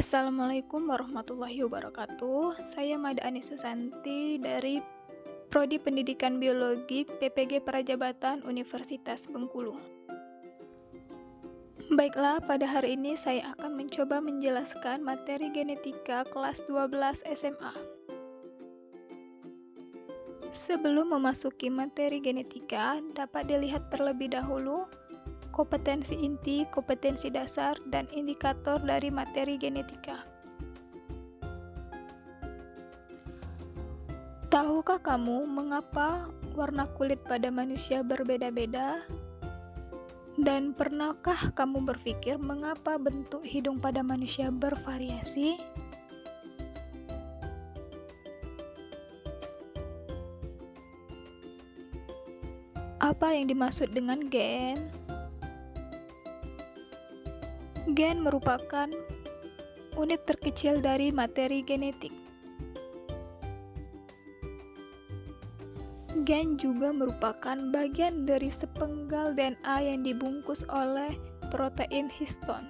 Assalamualaikum warahmatullahi wabarakatuh. Saya Mada Anis Susanti dari Prodi Pendidikan Biologi PPG Prajabatan Universitas Bengkulu. Baiklah, pada hari ini saya akan mencoba menjelaskan materi genetika kelas 12 SMA. Sebelum memasuki materi genetika, dapat dilihat terlebih dahulu kompetensi inti, kompetensi dasar, dan indikator dari materi genetika. Tahukah kamu mengapa warna kulit pada manusia berbeda-beda? Dan pernahkah kamu berpikir mengapa bentuk hidung pada manusia bervariasi? Apa yang dimaksud dengan gen? Gen merupakan unit terkecil dari materi genetik. Gen juga merupakan bagian dari sepenggal DNA yang dibungkus oleh protein histon.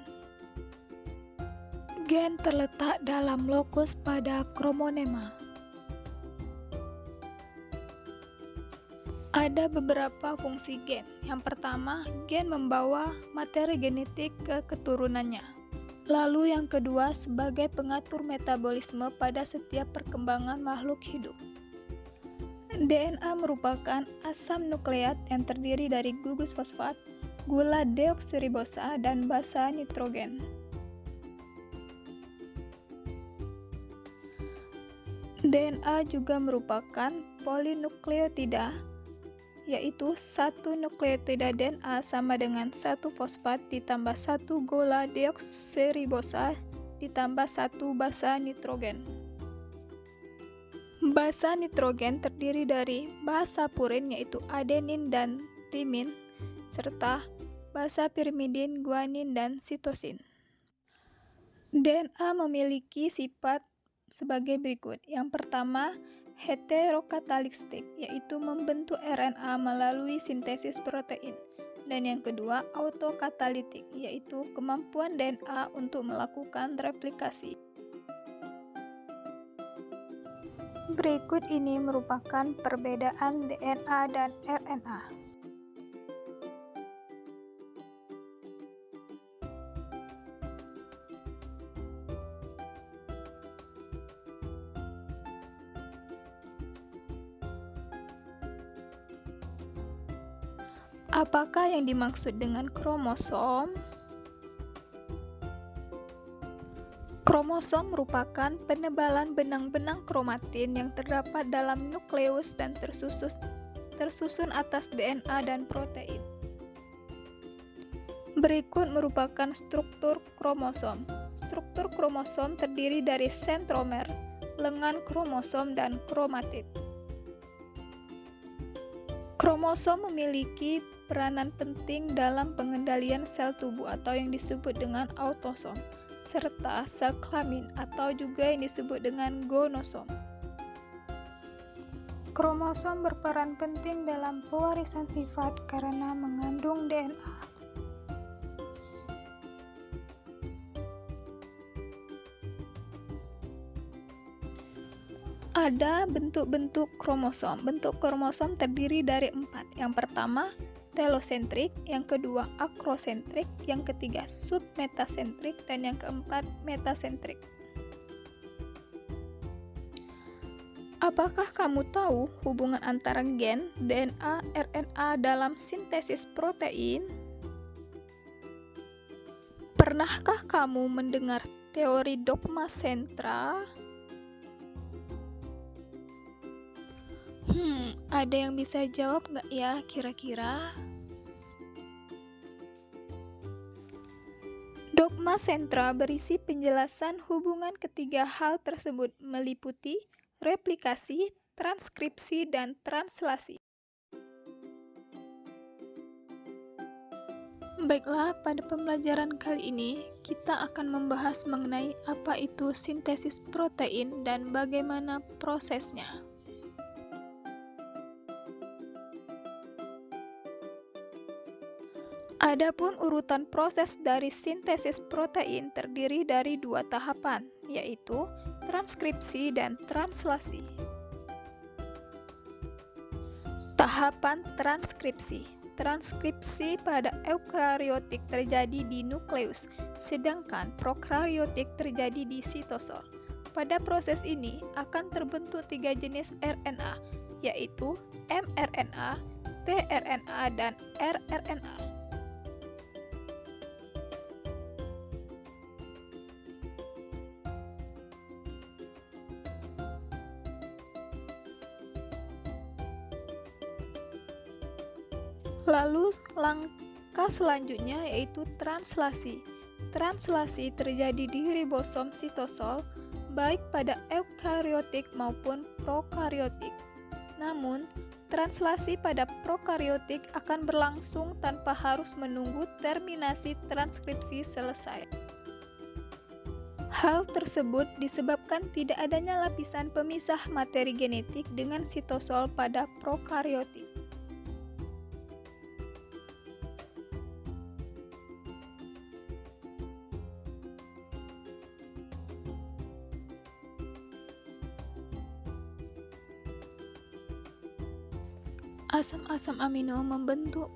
Gen terletak dalam lokus pada kromonema. Ada beberapa fungsi gen. Yang pertama, gen membawa materi genetik ke keturunannya. Lalu yang kedua, sebagai pengatur metabolisme pada setiap perkembangan makhluk hidup. DNA merupakan asam nukleat yang terdiri dari gugus fosfat, gula deoksiribosa, dan basa nitrogen. DNA juga merupakan polinukleotida, yaitu satu nukleotida DNA sama dengan satu fosfat ditambah satu gula deoksiribosa ditambah satu basa nitrogen. Basa nitrogen terdiri dari basa purin yaitu adenin dan timin, serta basa pirimidin, guanin, dan sitosin. DNA memiliki sifat sebagai berikut. Yang pertama, heterokatalistik, yaitu membentuk RNA melalui sintesis protein. Dan yang kedua, autokatalitik, yaitu kemampuan DNA untuk melakukan replikasi. Berikut ini merupakan perbedaan DNA dan RNA. Apakah yang dimaksud dengan kromosom? Kromosom merupakan penebalan benang-benang kromatin yang terdapat dalam nukleus dan tersusun atas DNA dan protein. Berikut merupakan struktur kromosom. Struktur kromosom terdiri dari sentromer, lengan kromosom, dan kromatid. Kromosom memiliki peranan penting dalam pengendalian sel tubuh atau yang disebut dengan autosom, serta sel kelamin atau juga yang disebut dengan gonosom. Kromosom berperan penting dalam pewarisan sifat karena mengandung DNA. Ada bentuk-bentuk kromosom. Bentuk kromosom terdiri dari 4. Yang pertama, telosentrik, yang kedua, akrosentrik, yang ketiga, submetasentrik, dan yang keempat, metasentrik. Apakah kamu tahu hubungan antara gen, DNA, RNA dalam sintesis protein? Pernahkah kamu mendengar teori dogma sentra? Ada yang bisa jawab nggak ya kira-kira? Dogma sentra berisi penjelasan hubungan ketiga hal tersebut meliputi replikasi, transkripsi, dan translasi. Baiklah, pada pembelajaran kali ini kita akan membahas mengenai apa itu sintesis protein dan bagaimana prosesnya. Adapun urutan proses dari sintesis protein terdiri dari 2 tahapan, yaitu transkripsi dan translasi. Tahapan transkripsi. Transkripsi pada eukariotik terjadi di nukleus, sedangkan prokariotik terjadi di sitosol. Pada proses ini akan terbentuk 3 jenis RNA, yaitu mRNA, tRNA, dan rRNA. Lalu langkah selanjutnya yaitu translasi. Translasi terjadi di ribosom sitosol, baik pada eukariotik maupun prokariotik. Namun, translasi pada prokariotik akan berlangsung tanpa harus menunggu terminasi transkripsi selesai. Hal tersebut disebabkan tidak adanya lapisan pemisah materi genetik dengan sitosol pada prokariotik. Asam-asam amino membentuk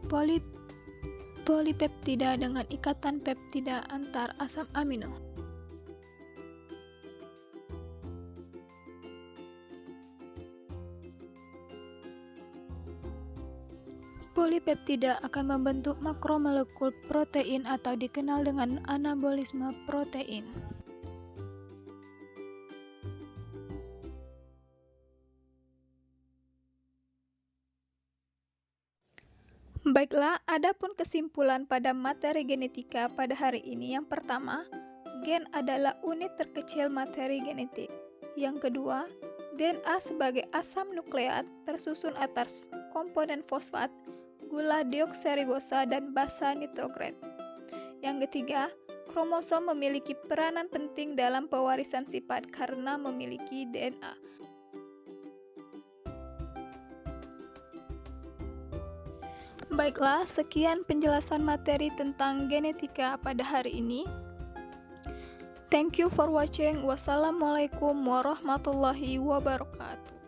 polipeptida dengan ikatan peptida antar asam amino. Polipeptida akan membentuk makromolekul protein atau dikenal dengan anabolisme protein. Baiklah, adapun kesimpulan pada materi genetika pada hari ini. Yang pertama, gen adalah unit terkecil materi genetik. Yang kedua, DNA sebagai asam nukleat tersusun atas komponen fosfat, gula deoksiribosa, dan basa nitrogren. Yang ketiga, kromosom memiliki peranan penting dalam pewarisan sifat karena memiliki DNA. Baiklah, sekian penjelasan materi tentang genetika pada hari ini. Thank you for watching. Wassalamualaikum warahmatullahi wabarakatuh.